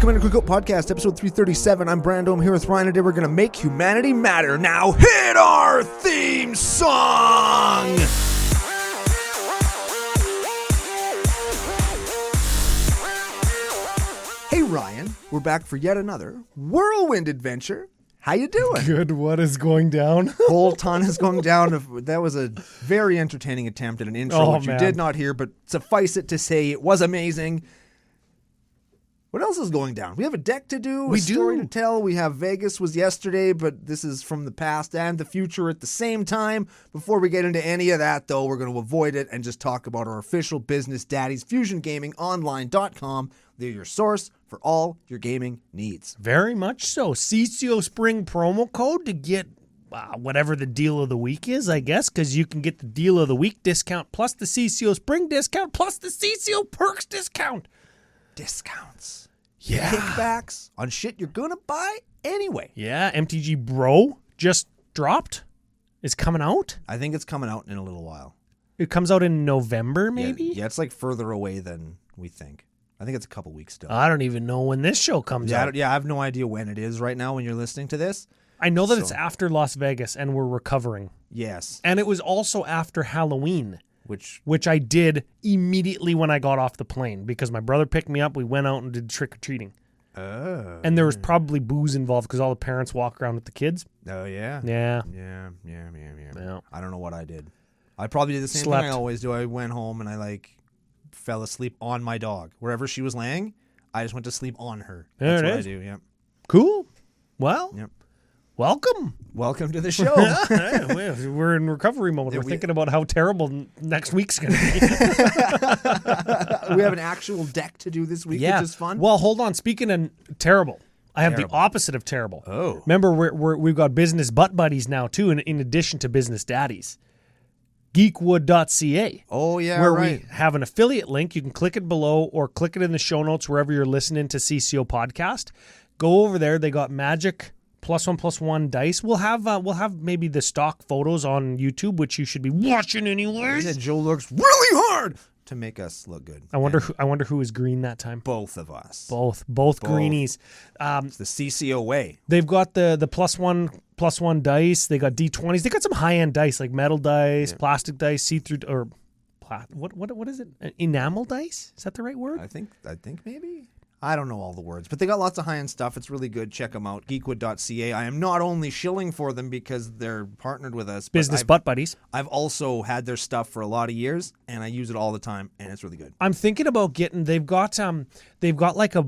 Commander Cookout Podcast, episode 337. I'm Brando. I'm here with Ryan, and today we're going to make humanity matter. Now hit our theme song! Hey Ryan, we're back for yet another whirlwind adventure. How you doing? Good. What is going down? Whole ton is going down. That was a very entertaining attempt at an intro, which you did not hear, but suffice it to say, it was amazing. What else is going down? We have a deck to do, a story to tell. We have Vegas was yesterday, but this is from the past and the future at the same time. Before we get into any of that, though, we're going to avoid it and just talk about our official business daddies, FusionGamingOnline.com. They're your source for all your gaming needs. Very much so. CCO Spring promo code to get whatever the deal of the week is, I guess, because you can get the deal of the week discount plus the CCO Spring discount plus the CCOPERKS discount. Discounts. Yeah. Kickbacks on shit you're going to buy anyway. Yeah, MtG Bro just dropped. It's coming out. I think it's coming out in a little while. It comes out in November, maybe? Yeah, it's like further away than we think. I think it's a couple weeks still. I don't even know when this show comes out. I have no idea when it is right now when you're listening to this. I know that it's after Las Vegas and we're recovering. Yes. And it was also after Halloween. Which I did immediately when I got off the plane because my brother picked me up. We went out and did trick-or-treating. Oh. And there was probably booze involved because all the parents walk around with the kids. Oh, yeah? Yeah. Yeah. I don't know what I did. I probably did the same thing I always do. I went home and I fell asleep on my dog. Wherever she was laying, I just went to sleep on her. That's what I do, yep. Cool. Well, yep. Welcome to the show. We're in recovery mode. We're thinking about how terrible next week's going to be. We have an actual deck to do this week, which is fun. Well, hold on. Speaking of terrible, I have the opposite of terrible. Oh. Remember, we've got business butt buddies now, too, in addition to business daddies. Geekwood.ca. Oh, yeah, where right. we have an affiliate link. You can click it below or click it in the show notes wherever you're listening to CCO Podcast. Go over there. They got magic +1/+1 dice. We'll have maybe the stock photos on YouTube, which you should be watching anyways. Yeah, Joe looks really hard to make us look good. I wonder who is green that time. Both of us. Both greenies. It's the CCO way. They've got the +1/+1 dice. They got D20s. They got some high end dice like metal dice, plastic dice, see-through or what is it? Enamel dice? Is that the right word? I think maybe. I don't know all the words, but they got lots of high-end stuff. It's really good. Check them out. Geekwood.ca. I am not only shilling for them because they're partnered with us. Business butt buddies. I've also had their stuff for a lot of years, and I use it all the time, and it's really good. I'm thinking about getting. They've got like a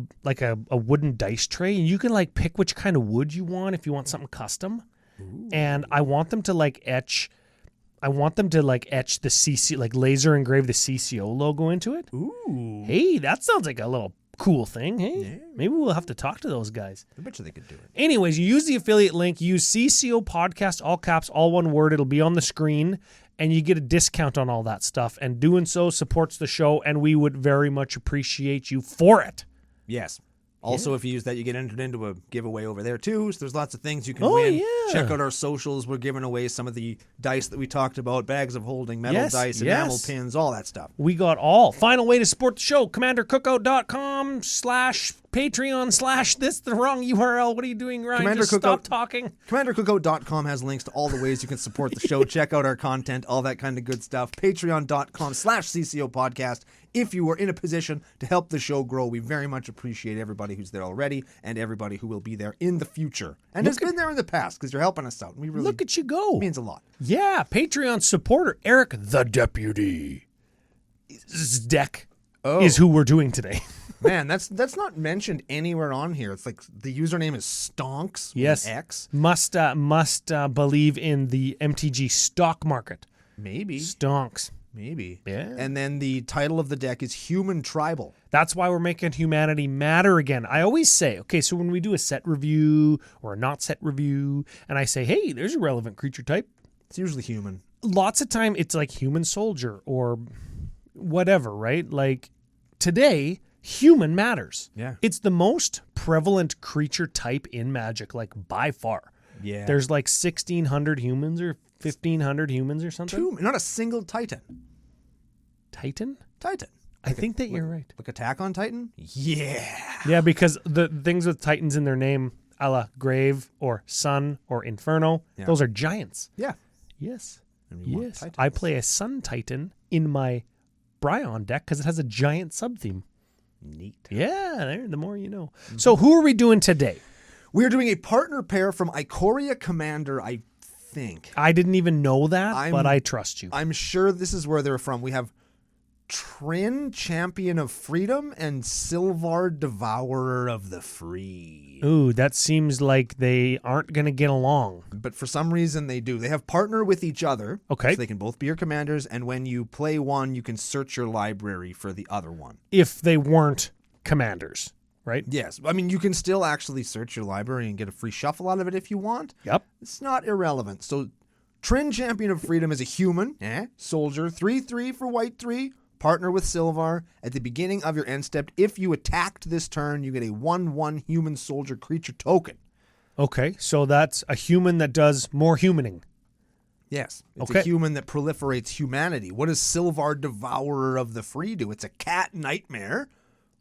wooden dice tray, and you can pick which kind of wood you want if you want something custom. Ooh. And I want them to etch. I want them to etch the CC, laser engrave the CCO logo into it. Ooh. Hey, that sounds like a little cool thing. Hey, maybe we'll have to talk to those guys. I bet you they could do it. Anyways, you use the affiliate link, use CCO Podcast, all caps, all one word. It'll be on the screen, and you get a discount on all that stuff. And doing so supports the show, and we would very much appreciate you for it. Yes. Also, if you use that, you get entered into a giveaway over there, too. So there's lots of things you can win. Yeah. Check out our socials. We're giving away some of the dice that we talked about, bags of holding, metal dice, enamel pins, all that stuff. We got all. Final way to support the show, CommanderCookout.com/Patreon/ this the wrong URL. What are you doing, Ryan? Stop talking. CommanderCookout.com has links to all the ways you can support the show. Check out our content, all that kind of good stuff. Patreon.com/CCO Podcast. If you are in a position to help the show grow, we very much appreciate everybody who's there already and everybody who will be there in the future and has been there in the past because you're helping us out. We really look at you go. It means a lot. Yeah, Patreon supporter Eric the Deputy. Deck is who we're doing today. Man, that's not mentioned anywhere on here. It's like the username is Stonks. Yes, with an X. Must believe in the MtG stock market. Maybe Stonks. Maybe. Yeah. And then the title of the deck is Human Tribal. That's why we're making humanity matter again. I always say, okay, so when we do a set review or a not set review, and I say, hey, there's a relevant creature type. It's usually human. Lots of time it's like human soldier or whatever, right? Like today, human matters. Yeah. It's the most prevalent creature type in Magic, by far. Yeah. There's 1,600 humans or 1,500 humans or something. Not a single Titan. Titan? Titan. I think that you're right. Like Attack on Titan? Yeah. Yeah, because the things with Titans in their name, a la Grave or Sun or Inferno, those are giants. Yeah. Yes. Yes. I play a Sun Titan in my Bryon deck because it has a giant sub-theme. Neat. Yeah, the more you know. Mm-hmm. So who are we doing today? We're doing a partner pair from Ikoria Commander, I think. I didn't even know that, but I trust you. I'm sure this is where they're from. We have Trynn, Champion of Freedom, and Silvar, Devourer of the Free. Ooh, that seems like they aren't going to get along. But for some reason they do. They have partner with each other. Okay. So they can both be your commanders, and when you play one, you can search your library for the other one. If they weren't commanders, right? Yes. I mean, you can still actually search your library and get a free shuffle out of it if you want. Yep. It's not irrelevant. So Trynn, Champion of Freedom, is a human, soldier, 3/3 for white 3. Partner with Silvar. At the beginning of your end step, if you attacked this turn, you get a 1/1 human soldier creature token. Okay, so that's a human that does more humaning. Yes. It's a human that proliferates humanity. What does Silvar, Devourer of the Free do? It's a cat nightmare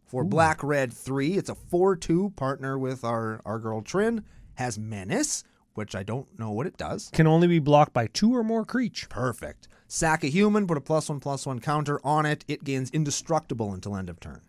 for black, red 3. It's a 4/2 partner with our girl Trynn. Has menace, which I don't know what it does. Can only be blocked by 2 or more creatures. Perfect. Sack a human, put a +1/+1 counter on it. It gains indestructible until end of turn.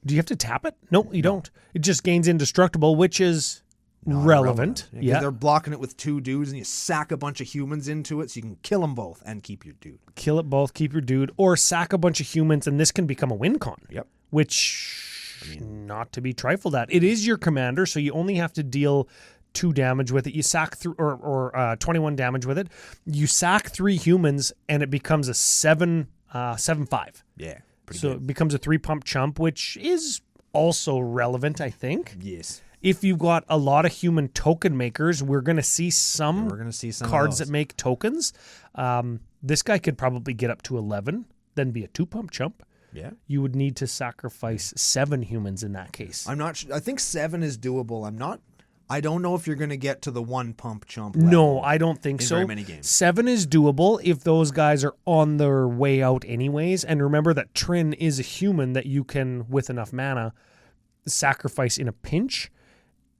Do you have to tap it? No, you don't. It just gains indestructible, which is relevant. Yeah. They're blocking it with 2 dudes, and you sack a bunch of humans into it so you can kill them both and keep your dude. Kill it both, keep your dude, or sack a bunch of humans, and this can become a win con. Yep. Which, not to be trifled at. It is your commander, so you only have to deal 2 damage with it. You sack or 21 damage with it. You sack 3 humans, and it becomes a 7/5. Yeah. So it becomes a 3-pump chump, which is also relevant, I think. Yes. If you've got a lot of human token makers, we're going to see some cards that make tokens. This guy could probably get up to 11, then be a 2-pump chump. Yeah. You would need to sacrifice 7 humans in that case. I'm not sure. I think 7 is doable. I don't know if you're going to get to the 1-pump chump level. No, I don't think so. Very many games. 7 is doable if those guys are on their way out anyways. And remember that Trynn is a human that you can, with enough mana, sacrifice in a pinch.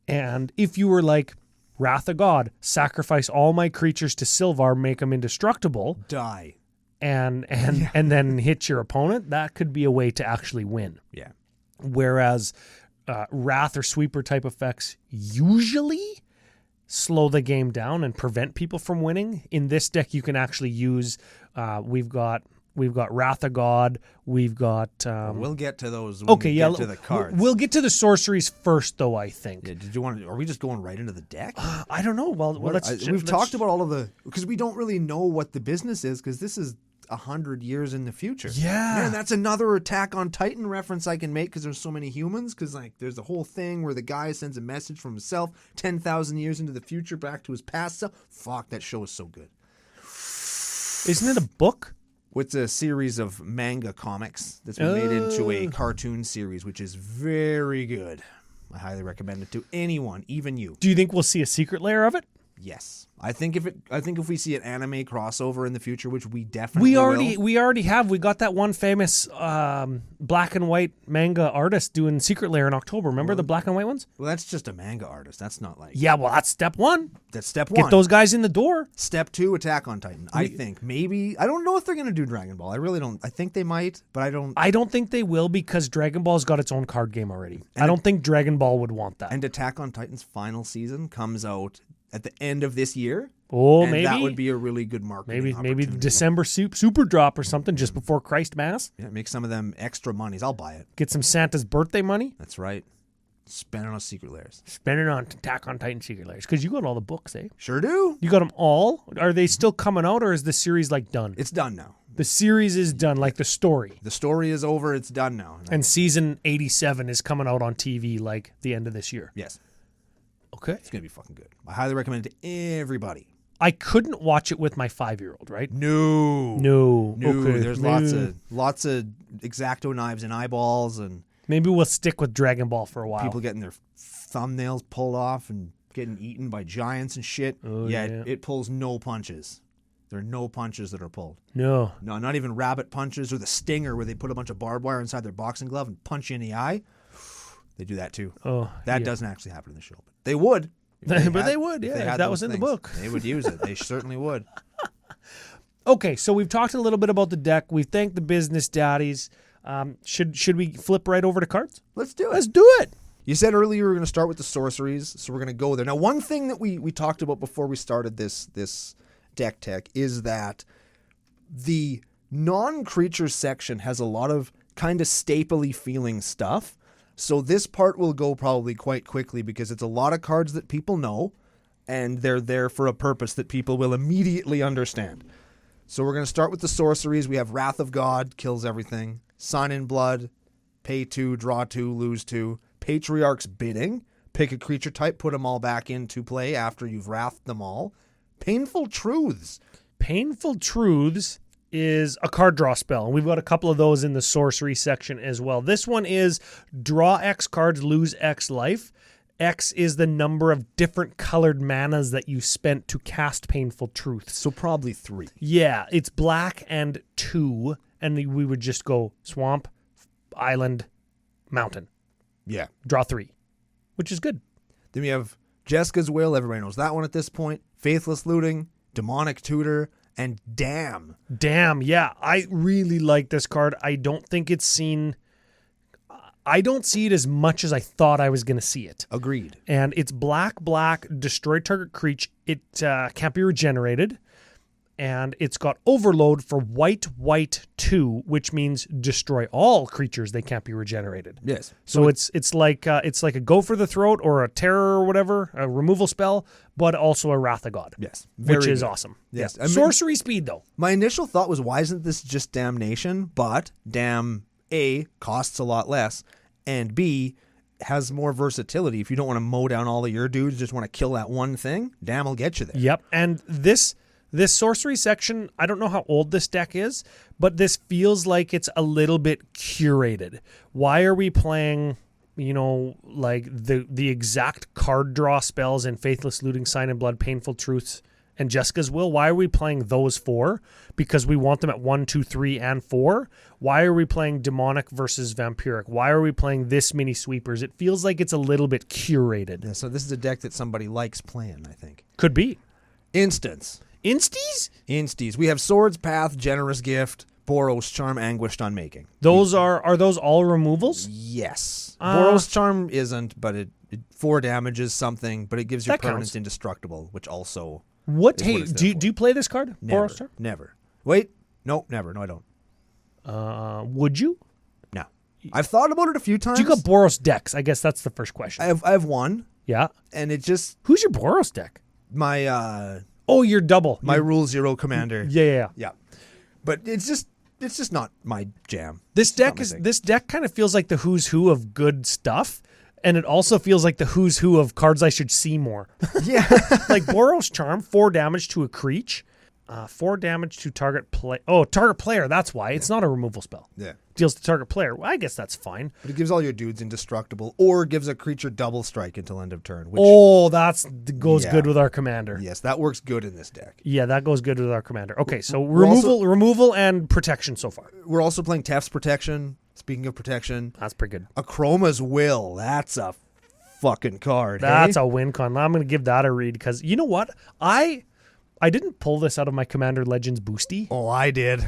And if you were like, Wrath of God, sacrifice all my creatures to Silvar, make them indestructible. Die. And then hit your opponent, that could be a way to actually win. Yeah. Whereas Wrath or Sweeper type effects usually slow the game down and prevent people from winning. In this deck, you can actually use. We've got Wrath of God. We've got. We'll get to those. When we get to the cards. We'll get to the sorceries first, though. I think. Yeah, did you want? Are we just going right into the deck? I don't know. Well, we've talked about all of the because we don't really know what the business is because this is 100 years in the future. Yeah. Man, that's another Attack on Titan reference I can make because there's so many humans. Because like, there's a whole thing where the guy sends a message from himself 10,000 years into the future back to his past self. Fuck, that show is so good. Isn't it a book? It's a series of manga comics that's been made into a cartoon series, which is very good. I highly recommend it to anyone, even you. Do you think we'll see a secret layer of it? Yes, I think if we see an anime crossover in the future, which we definitely we already have. We got that one famous black and white manga artist doing Secret Lair in October. Remember the black and white ones? Well, that's just a manga artist. That's not like that's step 1. That's step 1. Get those guys in the door. Step 2, Attack on Titan. I think maybe I don't know if they're gonna do Dragon Ball. I really don't. I think they might, but I don't. I don't think they will because Dragon Ball's got its own card game already. I don't think Dragon Ball would want that. And Attack on Titan's final season comes out at the end of this year. Oh, and maybe that would be a really good marketing maybe December super drop or something just before Christ Mass. Yeah, make some of them extra monies. I'll buy it. Get some Santa's birthday money. That's right. Spend it on Secret Lairs. Spend it on Attack on Titan Secret Lairs because you got all the books, eh? Sure do. You got them all. Are they still coming out, or is the series like done? It's done now. The series is done, like the story. The story is over. It's done now. And season 87 is coming out on TV like the end of this year. Yes. Okay. It's going to be fucking good. I highly recommend it to everybody. I couldn't watch it with my 5-year-old, right? No. Okay. There's lots of X-Acto knives and eyeballs, and maybe we'll stick with Dragon Ball for a while. People getting their thumbnails pulled off and getting eaten by giants and shit. Oh, It pulls no punches. There are no punches that are pulled. No. No, not even rabbit punches or the stinger where they put a bunch of barbed wire inside their boxing glove and punch you in the eye. They do that too. Oh, that doesn't actually happen in the show. But they would. But they would, yeah. If that was in the book. They would use it. They certainly would. Okay, so we've talked a little bit about the deck. We've thanked the business daddies. Should we flip right over to cards? Let's do it. Let's do it. You said earlier we were going to start with the sorceries, so we're going to go there. Now, one thing that we talked about before we started this deck tech is that the non-creature section has a lot of kind of stapley feeling stuff. So this part will go probably quite quickly because it's a lot of cards that people know, and they're there for a purpose that people will immediately understand. So we're going to start with the sorceries. We have Wrath of God, kills everything. Sign in Blood, pay 2, draw 2, lose 2. Patriarch's Bidding, pick a creature type, put them all back into play after you've wrathed them all. Painful Truths. Painful Truths is a card draw spell, and we've got a couple of those in the sorcery section as well. This one is draw X cards, lose X life. X is the number of different colored manas that you spent to cast Painful Truths. So probably 3. Yeah, it's black and 2, and we would just go swamp, island, mountain. Yeah. Draw 3, which is good. Then we have Jessica's Will. Everybody knows that one at this point. Faithless Looting, Demonic Tutor, and Damn. Damn, yeah. I really like this card. I don't think it's seen... I don't see it as much as I thought I was going to see it. Agreed. And it's black, destroy target creature. It can't be regenerated. And it's got Overload for white 2, which means destroy all creatures. They can't be regenerated. Yes. So it's like a Go for the Throat or a Terror or whatever, a removal spell, but also a Wrath of God. Yes. Which is awesome. Yes. Yeah. Sorcery speed, though. My initial thought was, why isn't this just Damnation? But Damn, A, costs a lot less, and B, has more versatility. If you don't want to mow down all of your dudes, just want to kill that one thing, Damn will get you there. Yep. And this sorcery section, I don't know how old this deck is, but this feels like it's a little bit curated. Why are we playing, like the exact card draw spells in Faithless Looting, Sign in Blood, Painful Truths, and Jessica's Will? Why are we playing those 4? Because we want them at 1, 2, 3, and 4. Why are we playing Demonic versus Vampiric? Why are we playing this many sweepers? It feels like it's a little bit curated. Yeah, so this is a deck that somebody likes playing, I think. Could be. Instants. Insties? We have Swords Path, Generous Gift, Boros Charm, Anguished Unmaking. Those are those all removals? Yes. Boros Charm isn't, but it 4 damages something, but it gives your permanents indestructible, which also... What? Hey, do you play this card? Never. Boros Charm? Never. Wait. No, never. No, I don't. Would you? No. I've thought about it a few times. Do you got Boros decks? I guess that's the first question. I have one. Yeah. And it just... Who's your Boros deck? My... Oh, you're double. My Rule 0 commander. Yeah. But it's just not my jam. This deck kind of feels like the who's who of good stuff, and it also feels like the who's who of cards I should see more. Yeah. Like Boros Charm, 4 damage to a creature. 4 damage to target play. Oh, target player. That's why. It's not a removal spell. Yeah. Deals to target player. Well, I guess that's fine. But it gives all your dudes indestructible, or gives a creature double strike until end of turn. Which, that goes good with our commander. Yes, that works good in this deck. Yeah, that goes good with our commander. Okay, so removal and protection so far. We're also playing Teft's Protection. Speaking of protection. That's pretty good. Achroma's Will. That's a fucking card. That's a win con. I'm going to give that a read because you know what? I didn't pull this out of my Commander Legends boosty. Oh, I did.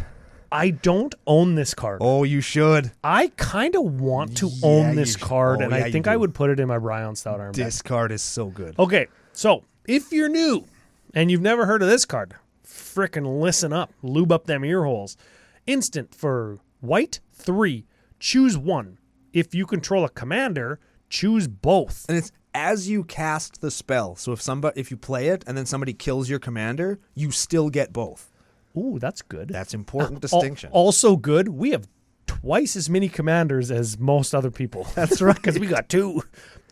I don't own this card. Oh, you should. I kind of want to own this card, and I think I would put it in my Bryon Stout Arm deck. This card is so good. Okay, so if you're new and you've never heard of this card, frickin' listen up. Lube up them ear holes. Instant for white 3. Choose 1. If you control a commander, choose both. And it's as you cast the spell. So if you play it and then somebody kills your commander, you still get both. Ooh, that's good. That's important distinction. Also good, we have twice as many commanders as most other people. That's right. Because we got 2.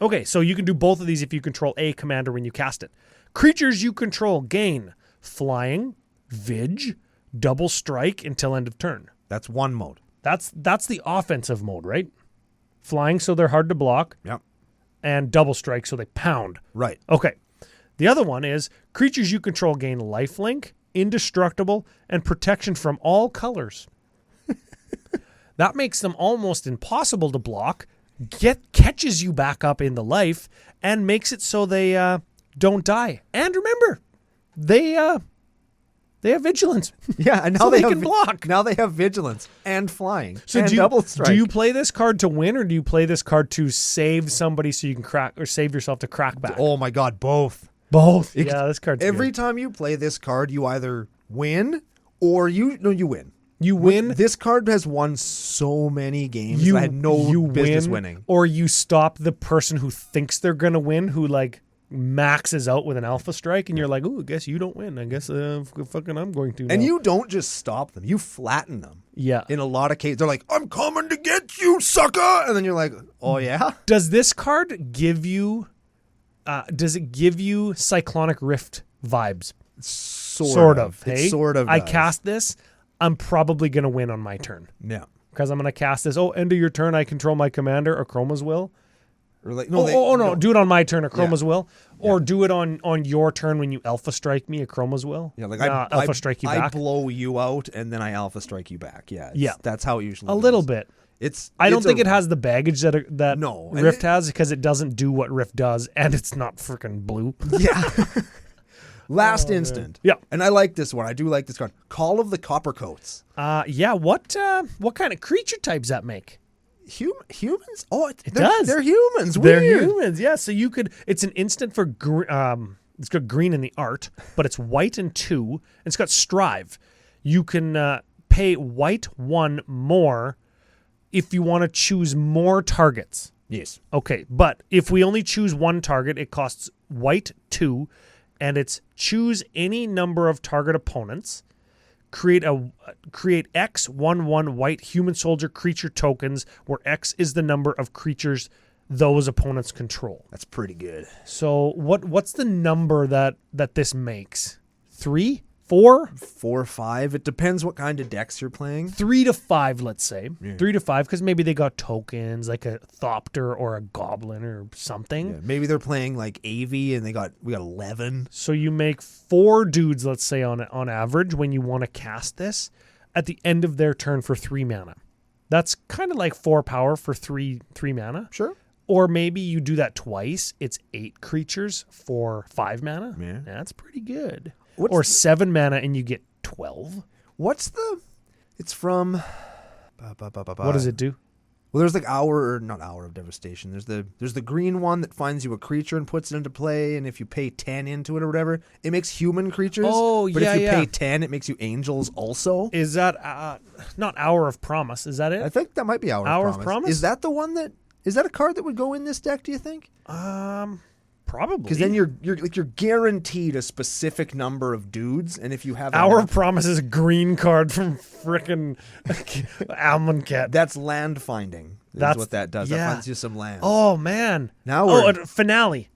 Okay, so you can do both of these if you control a commander when you cast it. Creatures you control gain flying, Vig, double strike until end of turn. That's one mode. That's the offensive mode, right? Flying so they're hard to block. Yep. And double strike so they pound. Right. Okay. The other one is creatures you control gain lifelink, indestructible, and protection from all colors. That makes them almost impossible to block, catches you back up into life, and makes it so they don't die. And remember, they have vigilance. Yeah, and now so they can block. Now they have vigilance and flying. So and double strike. Do you play this card to win, or do you play this card to save somebody so you can crack, or save yourself to crack back? Oh my God, both. Both. Yeah, this card's every good. time you play this card, you either win or you win. You win. This card has won so many games that I had no business winning. Or you stop the person who thinks they're going to win, who like maxes out with an alpha strike, and you're like, "Ooh, I guess you don't win. I guess fucking I'm going to." And now. you don't just stop them; you flatten them. Yeah. In a lot of cases, they're like, "I'm coming to get you, sucker!" And then you're like, "Oh yeah." Does this card give you? Does it give you Cyclonic Rift vibes? Sort of. Hey, it sort of. I does. cast this. I'm probably going to win on my turn. Yeah. Because I'm going to cast this. Oh, end of your turn, I control my commander, Chroma's Will. Or like, no, do it on my turn, Chroma's Will. Or Yeah. do it on your turn when you alpha strike me, Chroma's Will. Yeah, like alpha strike you back. I blow you out and then I alpha strike you back. Yeah. That's how it usually A goes. little bit. I don't think it has the baggage that No, Rift has, because it doesn't do what Rift does, and it's not freaking blue. Yeah. Last instant. Yeah. And I like this one. I do like this card. Call of the Coppercoats. Yeah. What kind of creature types that make? Humans? Oh, it does. They're humans. They're Weird. humans. Yeah. So you could. It's an instant for. It's got green in the art, but it's white and 2. It's got Strive. You can pay white 1 more if you want to choose more targets. Yes. Okay, but if we only choose 1 target, it costs white 2, and it's choose any number of target opponents. Create X 1/1 white human soldier creature tokens, where X is the number of creatures those opponents control. That's pretty good. So what's the number that this makes? 3? 4? 4 or 5. It depends what kind of decks you're playing. 3 to 5, let's say. Yeah. 3 to 5, because maybe they got tokens like a Thopter or a Goblin or something. Yeah, maybe they're playing like AV and we got 11. So you make 4 dudes, let's say, on average, when you want to cast this at the end of their turn for 3 mana. That's kind of like 4 power for 3 mana. Sure. Or maybe you do that twice. It's 8 creatures for 5 mana. Yeah. That's pretty good. What's or 7 mana and you get 12. It's from... What does it do? Well, there's like not Hour of Devastation. There's the green one that finds you a creature and puts it into play, and if you pay 10 into it or whatever, it makes human creatures. Oh, but yeah, if you pay 10, it makes you angels also. Is that not Hour of Promise? Is that it? I think that might be Hour of Promise. Is that the one is that a card that would go in this deck, do you think? Probably. Because then you're guaranteed a specific number of dudes, and if you have Hour of Promise is a green card from frickin' Amonkhet. that's land finding. That's what that does. Yeah. That finds you some land. Oh man. Now Finale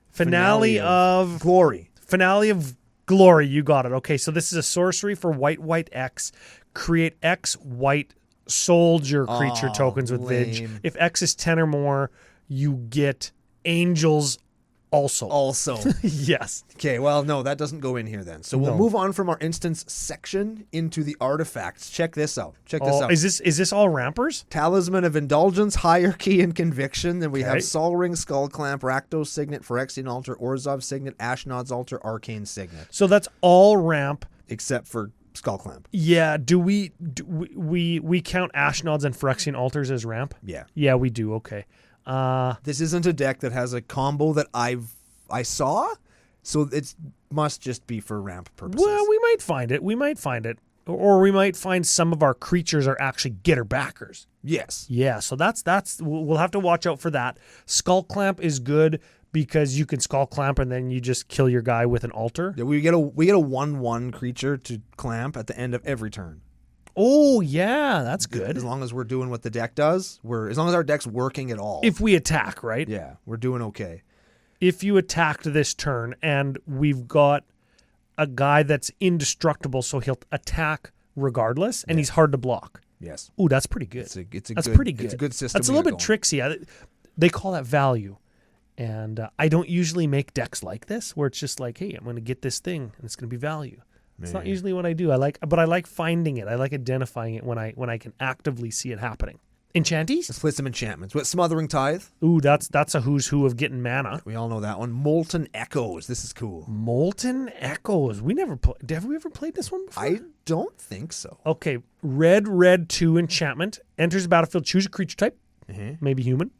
of Glory. Finale of Glory. You got it. Okay, so this is a sorcery for white X. Create X white soldier creature tokens with Vig. lame. If X is 10 or more, you get angels also. Yes. Okay, well, no, that doesn't go in here then. So we'll move on from our instance section into the artifacts. Check this out. Is this all rampers? Talisman of Indulgence, Hierarchy, and Conviction. Then we Okay. have Sol Ring, Skull Clamp, Rakdos Signet, Phyrexian Altar, Orzhov Signet, Ashnod's Altar, Arcane Signet. So that's all ramp. Except for Skull Clamp. Yeah. Do we count Ashnods and Phyrexian Altars as ramp? Yeah. Yeah, we do. Okay. This isn't a deck that has a combo that I saw, so it must just be for ramp purposes. Well, we might find it. Or we might find some of our creatures are actually getter backers. Yes. Yeah, so that's we'll have to watch out for that. Skull Clamp is good because you can Skull Clamp and then you just kill your guy with an altar. Yeah, we get a 1/1 creature to clamp at the end of every turn. Oh, yeah, that's good. As long as we're doing what the deck does, as long as our deck's working at all. If we attack, right? Yeah, we're doing okay. If you attacked this turn and we've got a guy that's indestructible, so he'll attack regardless, and he's hard to block. Yes. Ooh, that's pretty good. That's pretty good. It's a good system. That's a little bit tricksy. They call that value. And I don't usually make decks like this where it's just like, hey, I'm going to get this thing and it's going to be value. It's not usually what I do. But I like finding it. I like identifying it when I can actively see it happening. Enchanties? Let's play some enchantments. What, Smothering Tithe? Ooh, that's a who's who of getting mana. We all know that one. Molten Echoes. This is cool. Molten Echoes. We never played. Have we ever played this one before? I don't think so. Okay. Red 2 enchantment. Enters the battlefield. Choose a creature type. Maybe human.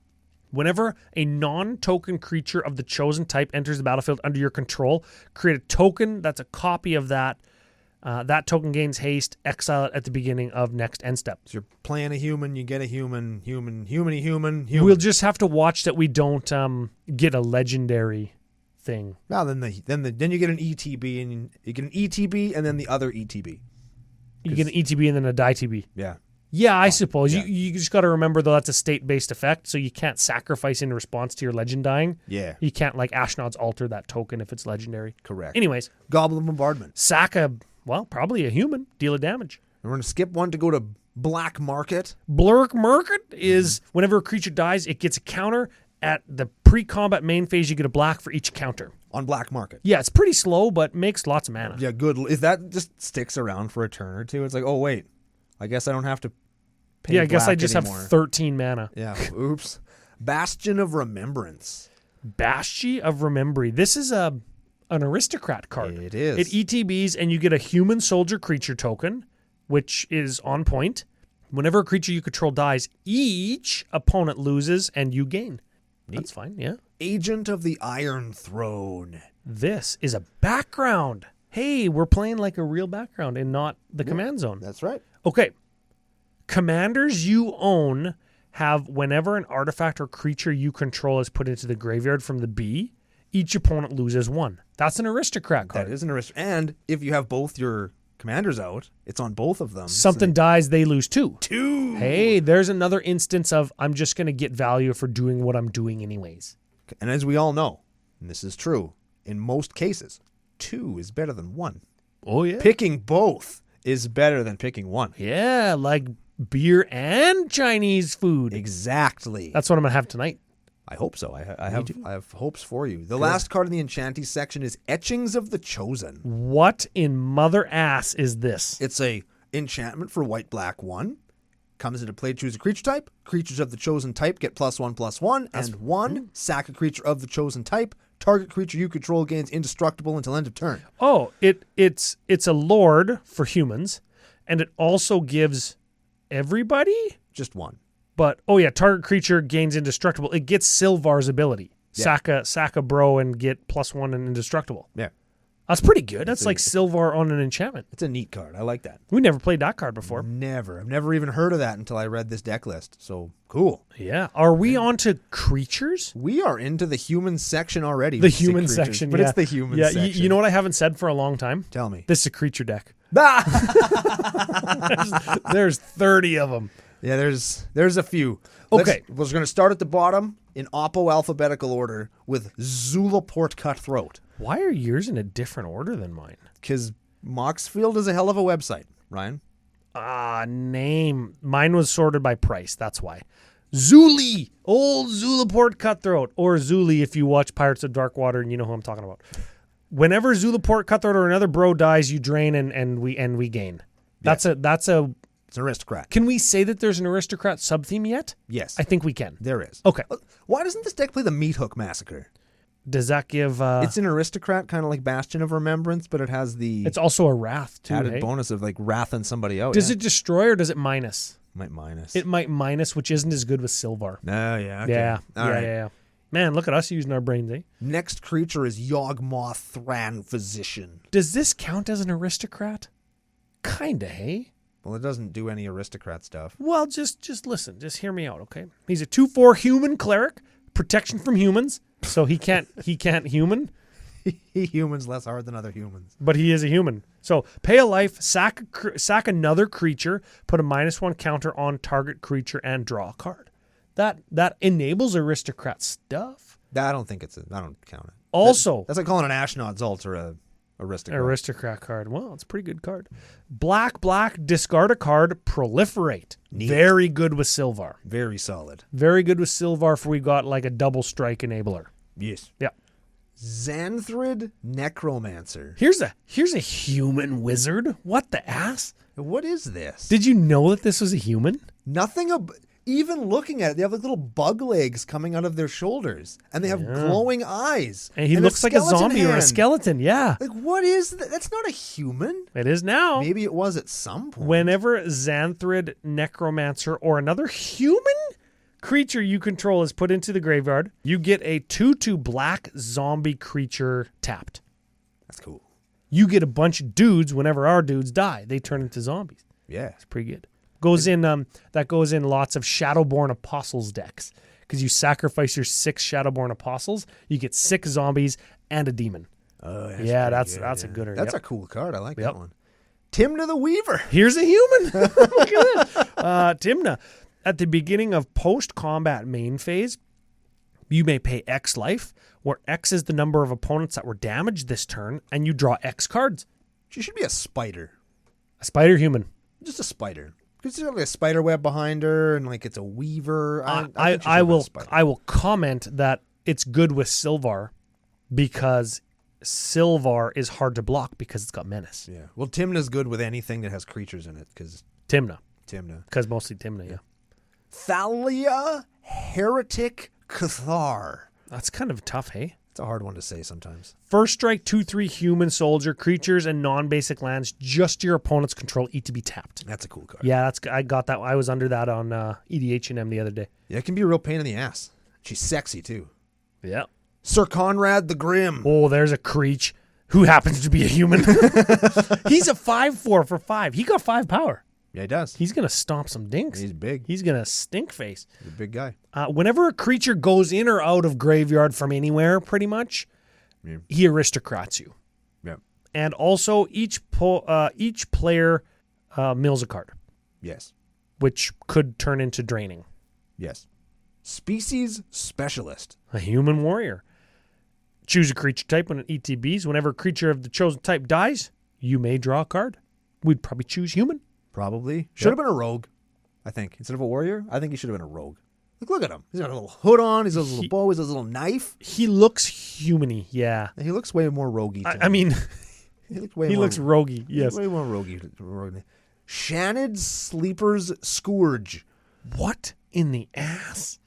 Whenever a non-token creature of the chosen type enters the battlefield under your control, create a token that's a copy of that. That token gains haste, exile it at the beginning of next end step. So you're playing a human, you get a human. We'll just have to watch that we don't get a legendary thing. Now then you get an ETB, and you get an ETB and then the other ETB. You get an ETB and then a DITB. Yeah. Yeah, I suppose. Yeah. You just got to remember, though, that's a state-based effect, so you can't sacrifice in response to your legend dying. Yeah. You can't, like, Ashnod's alter that token if it's legendary. Correct. Anyways. Goblin Bombardment. Sack a, well, probably a human. Deal of damage. We're going to skip one to go to Black Market. Blurk Market is whenever a creature dies, it gets a counter. At the pre-combat main phase, you get a black for each counter. On Black Market. Yeah, it's pretty slow, but makes lots of mana. Yeah, good. If that just sticks around for a turn or two, it's like, oh, wait. I guess I don't have to pay I guess I just anymore. have 13 mana. Yeah, oops. Bastion of Remembrance. Bastion of Remembry. This is an aristocrat card. It is. It ETBs, and you get a human soldier creature token, which is on point. Whenever a creature you control dies, each opponent loses, and you gain. Neat. That's fine, yeah. Agent of the Iron Throne. This is a background. Hey, we're playing like a real background and not the command zone. That's right. Okay. Commanders you own have, whenever an artifact or creature you control is put into the graveyard from the B, each opponent loses 1. That's an aristocrat card. That is an aristocrat. And if you have both your commanders out, it's on both of them. Something dies, they lose 2. 2. Hey, there's another instance of I'm just going to get value for doing what I'm doing anyways. And as we all know, and this is true, in most cases, 2 is better than 1. Oh, yeah. Picking both is better than picking 1. Yeah, like beer and Chinese food. Exactly. That's what I'm going to have tonight. I hope so. I have hopes for you. The last card in the Enchanties section is Etchings of the Chosen. What in mother ass is this? It's a enchantment for white, black, 1. Comes into play, choose a creature type. Creatures of the chosen type get +1/+1. And 1, sack a creature of the chosen type. Target creature you control gains indestructible until end of turn. Oh, it's a lord for humans, and it also gives everybody? Just 1. But, oh yeah, target creature gains indestructible. It gets Silvar's ability. Yeah. Sack a bro and get +1 and indestructible. Yeah. That's pretty good. That's like Silvar on an enchantment. It's a neat card. I like that. We never played that card before. Never. I've never even heard of that until I read this deck list. So, cool. Yeah. Are we on to creatures? We are into the human section already. The human section, but yeah. it's the human yeah, section. You know what I haven't said for a long time? Tell me. This is a creature deck. There's 30 of them. Yeah, there's a few. Okay. We're going to start at the bottom in Oppo alphabetical order with Zulaport Cutthroat. Why are yours in a different order than mine? Because Moxfield is a hell of a website, Ryan. Name. Mine was sorted by price. That's why. Zuli. Old Zulaport Cutthroat. Or Zuli if you watch Pirates of Darkwater and you know who I'm talking about. Whenever Zulaport Cutthroat or another bro dies, you drain and we gain. That's a It's an aristocrat. Can we say that there's an aristocrat sub-theme yet? Yes. I think we can. There is. Okay. Why doesn't this deck play the Meat Hook Massacre? Does that give... It's an aristocrat, kind of like Bastion of Remembrance, but it has the it's also a wrath, too, added hey? bonus of like wrathing somebody out. Does it destroy or does it minus? Might minus. It might minus, which isn't as good with Silvar. No, yeah. Okay. Yeah. All right. Yeah. Man, look at us using our brains, eh? Next creature is Yawgmoth Thran Physician. Does this count as an aristocrat? Kinda, hey? Well, it doesn't do any aristocrat stuff. Well, just listen. Just hear me out, okay? He's a 2/4 human cleric. Protection from humans. So he can't human. He humans less hard than other humans. But he is a human. So pay a life, sack another creature, put a -1 counter on target creature, and draw a card. That enables aristocrat stuff. I don't think I don't count it. Also, that's like calling an Ashnod's Altar a aristocrat. Aristocrat card. Well, it's a pretty good card. Black, discard a card, proliferate. Neat. Very good with Silvar. Very solid. Very good with Silvar for we got like a double strike enabler. Yes. Yeah. Xanthrid Necromancer. Here's a human wizard. What the ass? What is this? Did you know that this was a human? Nothing. Even looking at it, they have like little bug legs coming out of their shoulders, and they have glowing eyes. And he looks like a zombie or a skeleton. Yeah. Like, what is that? That's not a human. It is now. Maybe it was at some point. Whenever Xanthrid Necromancer or another human creature you control is put into the graveyard, you get a 2/2 black zombie creature tapped. That's cool. You get a bunch of dudes whenever our dudes die. They turn into zombies. Yeah. It's pretty good. That goes in lots of Shadowborn Apostles decks. Because you sacrifice your 6 Shadowborn Apostles, you get 6 zombies and a demon. Oh, that's a gooder. That's a cool card. I like that one. Timna the Weaver. Here's a human. Look at that. Timna. At the beginning of post-combat main phase, you may pay X life, where X is the number of opponents that were damaged this turn, and you draw X cards. She should be a spider. A spider human. Just a spider. Because there's like a spider web behind her, and like it's a weaver. I will comment that it's good with Silvar, because Silvar is hard to block because it's got menace. Yeah. Well, Timna's good with anything that has creatures in it. Because Timna. Because mostly Timna, yeah. Thalia Heretic Cathar. That's kind of tough, hey? It's a hard one to say sometimes. First strike, 2/3 human soldier, creatures and non-basic lands, just your opponent's control, to be tapped. That's a cool card. Yeah, I got that. I was under that on EDH and M the other day. Yeah, it can be a real pain in the ass. She's sexy too. Yeah. Sir Conrad the Grim. Oh, there's a creature who happens to be a human. He's a 5/4 for 5. He got 5 power. Yeah, he does. He's going to stomp some dinks. He's big. He's going to stink face. He's a big guy. Whenever a creature goes in or out of graveyard from anywhere, pretty much, he aristocrats you. Yeah. And also, each player mills a card. Yes. Which could turn into draining. Yes. Species Specialist. A human warrior. Choose a creature type when it ETBs. Whenever a creature of the chosen type dies, you may draw a card. We'd probably choose human. Probably. Should have been a rogue, I think. Instead of a warrior, I think he should have been a rogue. Look at him. He's got a little hood on. He's got a little bow. He's got a little knife. He looks human-y, yeah. He looks way more roguey. I mean, he looks roguey, yes. Way more roguey. Shanid Sleeper's Scourge. What in the ass?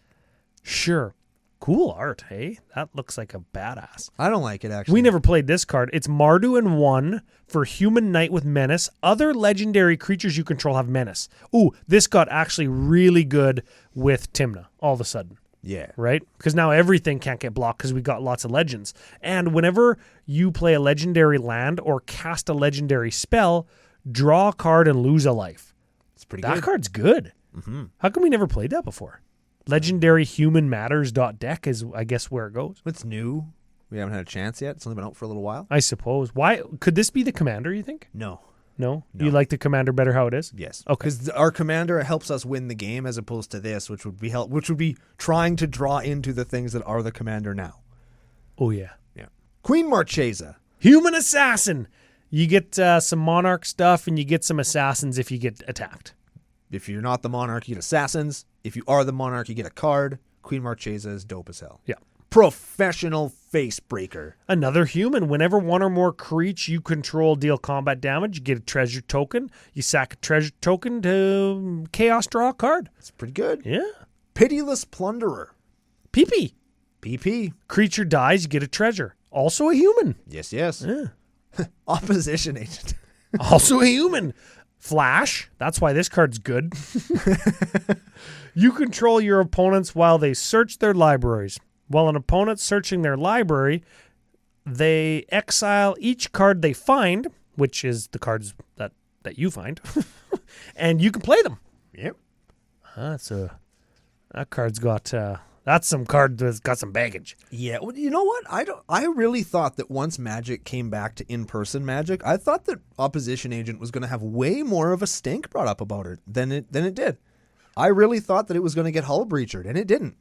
Sure. Cool art, hey? That looks like a badass. I don't like it, actually. We never played this card. It's Mardu and 1 for Human Knight with Menace. Other legendary creatures you control have Menace. Ooh, this got actually really good with Timna all of a sudden. Yeah. Right? Because now everything can't get blocked because we got lots of legends. And whenever you play a legendary land or cast a legendary spell, draw a card and lose a life. It's pretty good. That card's good. Mm-hmm. How come we never played that before? Legendary Human Matters.deck is, I guess, where it goes. It's new. We haven't had a chance yet. It's only been out for a little while. I suppose. Why could this be the commander, you think? No. No? You like the commander better how it is? Yes. Okay. Because our commander helps us win the game as opposed to this, which would be trying to draw into the things that are the commander now. Oh, yeah. Yeah. Queen Marchesa. Human Assassin. You get some Monarch stuff and you get some Assassins if you get attacked. If you're not the Monarch, you get Assassins. If you are the Monarch, you get a card. Queen Marchesa is dope as hell. Yeah. Professional Facebreaker. Another human. Whenever one or more creatures you control deal combat damage, you get a treasure token. You sack a treasure token to chaos draw a card. That's pretty good. Yeah. Pitiless Plunderer. PP. PP. Creature dies, you get a treasure. Also a human. Yes, yes. Yeah. Opposition Agent. Also a human. Flash. That's why this card's good. You control your opponents while they search their libraries. While an opponent's searching their library, they exile each card they find, which is the cards that you find, and you can play them. Yep. That card's got that's some card that's got some baggage. Yeah, well, you know what? I really thought that once Magic came back to in-person Magic, I thought that Opposition Agent was going to have way more of a stink brought up about it than it did. I really thought that it was going to get hull breachered, and it didn't.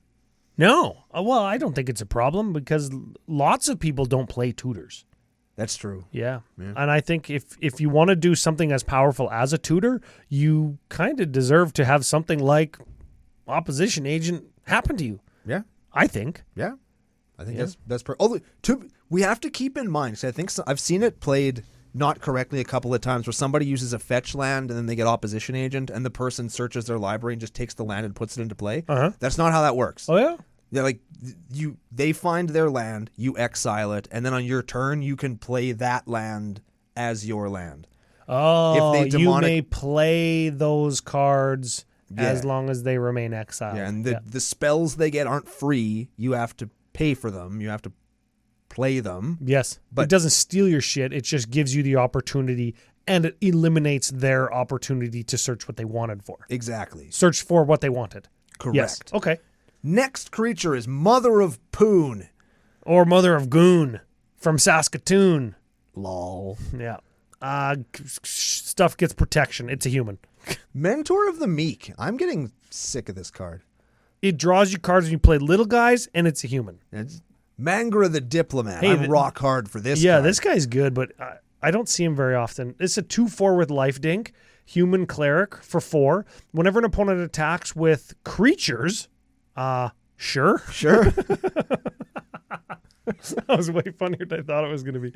No. Well, I don't think it's a problem because lots of people don't play tutors. That's true. Yeah. And I think if you want to do something as powerful as a tutor, you kind of deserve to have something like Opposition Agent happen to you. Yeah. I think. Yeah. I think that's although we have to keep in mind, because I think I've seen it played not correctly a couple of times where somebody uses a fetch land and then they get opposition agent and the person searches their library and just takes the land and puts it into play. That's not how that works. Oh, yeah? Yeah, like they find their land, you exile it, and then on your turn you can play that land as your land. Oh, you may play those cards as long as they remain exiled. Yeah, and the spells they get aren't free. You have to pay for them. You have to play them. Yes, but it doesn't steal your shit. It just gives you the opportunity, and it eliminates their opportunity to search what they wanted for. Exactly. Search for what they wanted. Correct. Yes. Okay. Next creature is Mother of Poon. Or Mother of Goon from Saskatoon. Lol. Yeah. Stuff gets protection. It's a human. Mentor of the Meek. I'm getting sick of this card. It draws you cards when you play little guys, and it's a human. It's Mangra the Diplomat. Hey, I'm rock hard for this Yeah, card. this guy's good, but I don't see him very often. It's a 2/4 with life dink. Human cleric for 4. Whenever an opponent attacks with creatures, sure. That was way funnier than I thought it was going to be.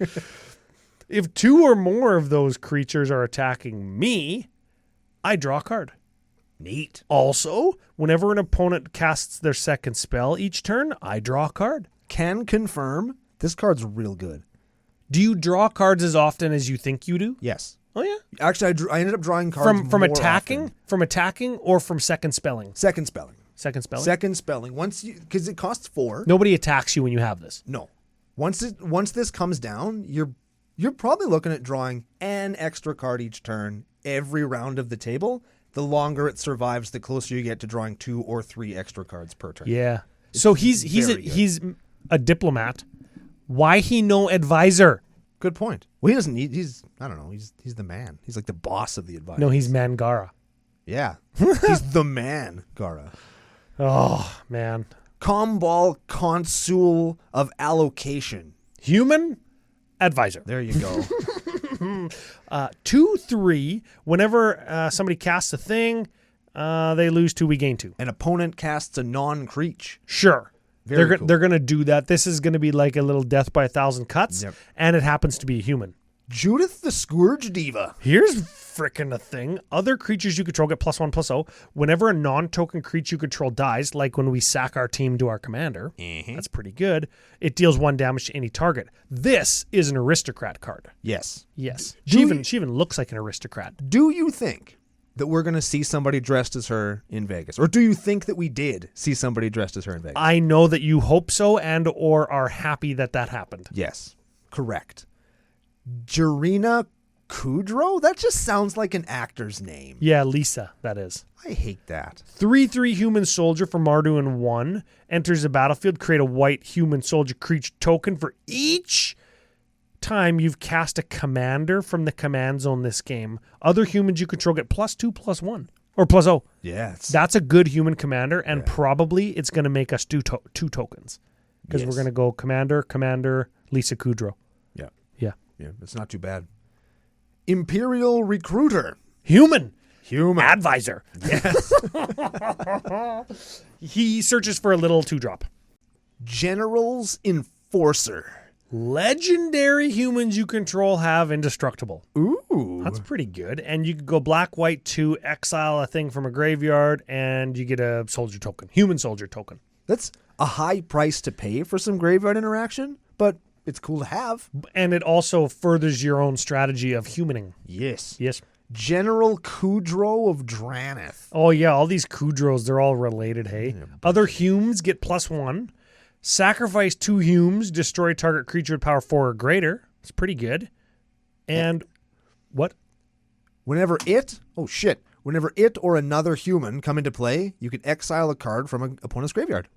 If 2 or more of those creatures are attacking me, I draw a card. Neat. Also, whenever an opponent casts their second spell each turn, I draw a card. Can confirm this card's real good. Do you draw cards as often as you think you do? Yes. Oh, yeah. Actually, I ended up drawing cards from more attacking, often. from attacking, or from second spelling. Second spelling. Second spelling. Second spelling. Once because it costs 4. Nobody attacks you when you have this. No. Once this comes down, you're probably looking at drawing an extra card each turn every round of the table. The longer it survives, the closer you get to drawing 2 or 3 extra cards per turn. Yeah. So he's a diplomat. Why he no advisor? Good point. Well, he doesn't need. He's the man. He's like the boss of the advisor. No, he's Mangara. Yeah, he's the man, Gara. Oh man. Comball Consul of Allocation. Human advisor. There you go. 2/3. Whenever somebody casts a thing, they lose 2. We gain 2. An opponent casts a non-creature. Sure. Very cool. They're going to do that. This is going to be like a little death by 1,000 cuts, and it happens to be a human. Judith the Scourge Diva. Here's frickin' a thing. Other creatures you control get +1/+0. Whenever a non-token creature you control dies, like when we sack our team to our commander, that's pretty good, it deals 1 damage to any target. This is an aristocrat card. Yes. She even looks like an aristocrat. Do you think that we're going to see somebody dressed as her in Vegas? Or do you think that we did see somebody dressed as her in Vegas? I know that you hope so and or are happy that happened. Yes. Correct. Jarina Kudrow? That just sounds like an actor's name. Yeah, Lisa, that is. I hate that. 3/3 human soldier for Mardu 1 enters the battlefield. Create a white human soldier creature token for each time you've cast a commander from the command zone this game. Other humans you control get +2/+1 or +0. Yeah, that's a good human commander, and probably it's going to make us do 2 tokens because we're going to go commander, Lisa Kudrow. Yeah, it's not too bad. Imperial Recruiter. Human advisor. Yes. He searches for a little 2-drop. General's Enforcer. Legendary humans you control have indestructible. Ooh. That's pretty good. And you could go black, white, 2, exile a thing from a graveyard, and you get a soldier token. Human soldier token. That's a high price to pay for some graveyard interaction, but it's cool to have. And it also furthers your own strategy of humaning. Yes. General Kudrow of Draneth. Oh, yeah. All these Kudrows, they're all related, hey? Yeah, other Humes get +1. Sacrifice 2 Humes. Destroy target creature with power 4 or greater. It's pretty good. And what? Whenever it or another human come into play, you can exile a card from an opponent's graveyard.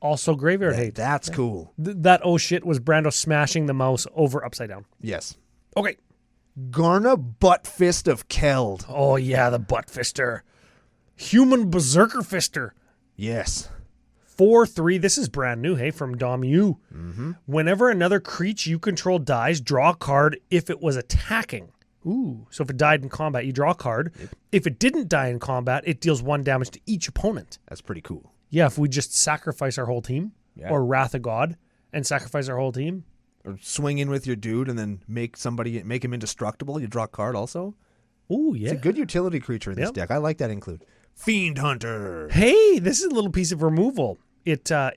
Also graveyard hate. That's cool. That oh shit was Brando smashing the mouse over upside down. Yes. Okay. Garna Buttfist of Keld. Oh yeah, the Buttfister. Human Berserker Fister. Yes. 4/3. This is brand new, hey, from Dom U. Whenever another creature you control dies, draw a card if it was attacking. Ooh. So if it died in combat, you draw a card. If it didn't die in combat, it deals 1 damage to each opponent. That's pretty cool. Yeah, if we just sacrifice our whole team. or Wrath of God and sacrifice our whole team. Or swing in with your dude and then make him indestructible. You draw a card also. Oh, yeah. It's a good utility creature in this deck. I like that include. Fiend Hunter. Hey, this is a little piece of removal. It's an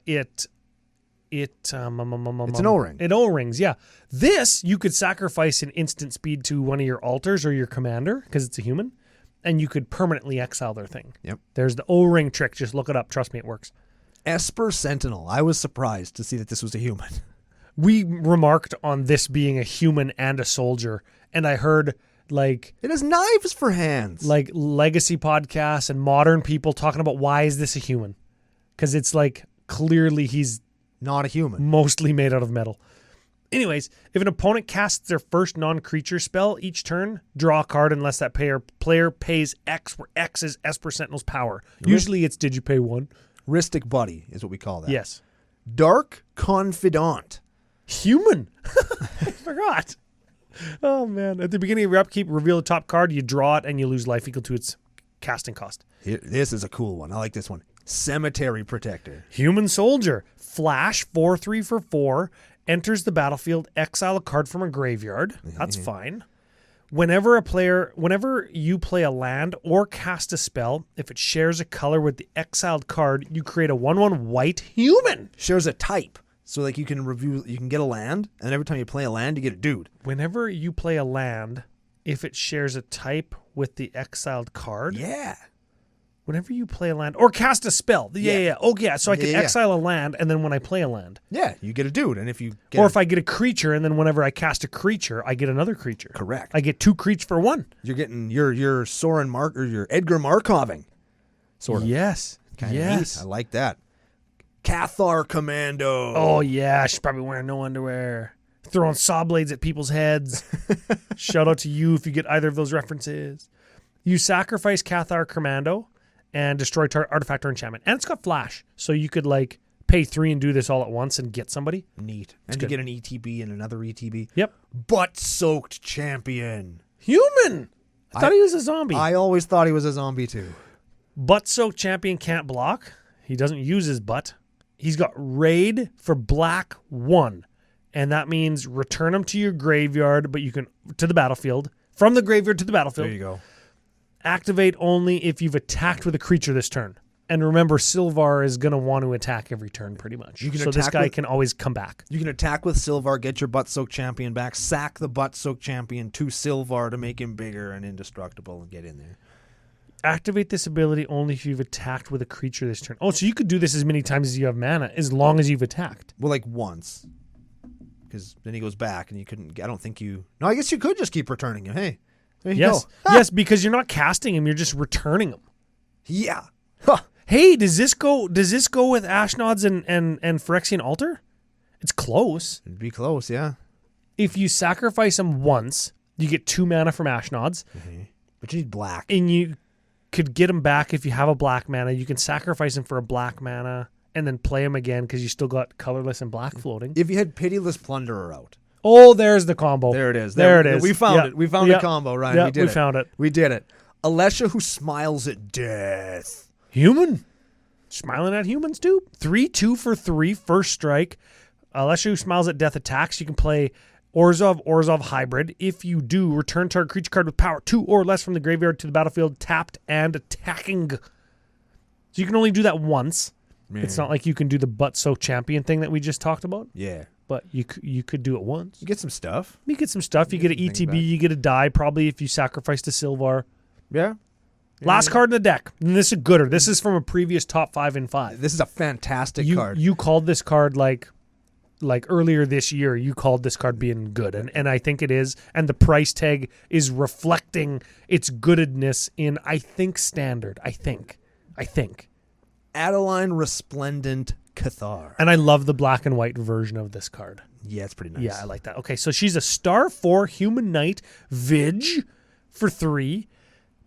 O-ring. It O-rings, yeah. This, you could sacrifice an instant speed to one of your altars or your commander, because it's a human, and you could permanently exile their thing. Yep. There's the O-ring trick. Just look it up. Trust me, it works. Esper Sentinel. I was surprised to see that this was a human. We remarked on this being a human and a soldier, and I heard, like... It has knives for hands. Like, legacy podcasts and modern people talking about why is this a human? Because it's like, clearly he's... Not a human. Mostly made out of metal. Anyways, if an opponent casts their first non-creature spell each turn, draw a card unless that player pays X, where X is Esper Sentinel's power. Usually it's did you pay 1? Ristic Buddy is what we call that. Yes. Dark Confidant. Human. I forgot. Oh, man. At the beginning of your upkeep, reveal the top card, you draw it, and you lose life equal to its casting cost. This is a cool one. I like this one. Cemetery Protector. Human Soldier. Flash, 4/3 for 4. Enters the battlefield, exile a card from a graveyard. That's fine. Whenever you play a land or cast a spell, if it shares a color with the exiled card, you create a 1/1 white human. Shares a type. So like you can get a land, and every time you play a land, you get a dude. Whenever you play a land, if it shares a type with the exiled card. Yeah. Whenever you play a land or cast a spell. Yeah. Oh, yeah. So I can exile a land, and then when I play a land. Yeah, you get a dude. And if you get if I get a creature, and then whenever I cast a creature, I get another creature. Correct. I get 2 creatures for 1. You're getting your Soren Mark or your Edgar Markoving. Sort of. Yes. Neat. I like that. Cathar Commando. Oh, yeah. She's probably wearing no underwear. Throwing saw blades at people's heads. Shout out to you if you get either of those references. You sacrifice Cathar Commando and destroy artifact or enchantment. And it's got flash. So you could like pay 3 and do this all at once and get somebody. Neat. And you get an ETB and another ETB. Yep. Butt-soaked champion. Human. I thought he was a zombie. I always thought he was a zombie too. Butt-soaked champion can't block. He doesn't use his butt. He's got raid for black 1. And that means return him to your graveyard, but you can to the battlefield. From the graveyard to the battlefield. There you go. Activate only if you've attacked with a creature this turn. And remember, Silvar is going to want to attack every turn pretty much. So this guy can always come back. You can attack with Silvar, get your butt-soaked champion back, sack the butt-soaked champion to Silvar to make him bigger and indestructible and get in there. Activate this ability only if you've attacked with a creature this turn. Oh, so you could do this as many times as you have mana, as long as you've attacked. Well, like once. Because then he goes back and you couldn't... I don't think you... No, I guess you could just keep returning him. Hey, there you go. Yes, because you're not casting him, you're just returning him. Yeah. Huh. Hey, does this go with Ashnod's and Phyrexian Altar? It's close. It'd be close, yeah. If you sacrifice him once, you get 2 mana from Ashnod's. Mm-hmm. But you need black. And you could get him back if you have a black mana. You can sacrifice him for a black mana and then play him again because you still got colorless and black floating. If you had Pitiless Plunderer out. Oh, there's the combo. There it is. There it is. We found it. We found a combo, Ryan. Yeah, we found it. We did it. Alesha who smiles at death. Human. Smiling at humans too. 3/2 for 3, first strike. Alesha who smiles at death attacks. You can play Orzhov hybrid. If you do, return target creature card with power 2 or less from the graveyard to the battlefield, tapped and attacking. So you can only do that once. Man. It's not like you can do the butt-soaked champion thing that we just talked about. Yeah. But you could do it once. You get some stuff. You get some stuff. You get an ETB. You get a die probably if you sacrifice to Silvar. Yeah. Last card in the deck. And this is a gooder. This is from a previous top 5 in 5. This is a fantastic card. You called this card like earlier this year. You called this card being good. And I think it is. And the price tag is reflecting its goodness in, I think, standard. I think. Adeline Resplendent Cathar. And I love the black and white version of this card. Yeah, it's pretty nice. Yeah, I like that. Okay, so she's a star 4 human knight, Vig for 3.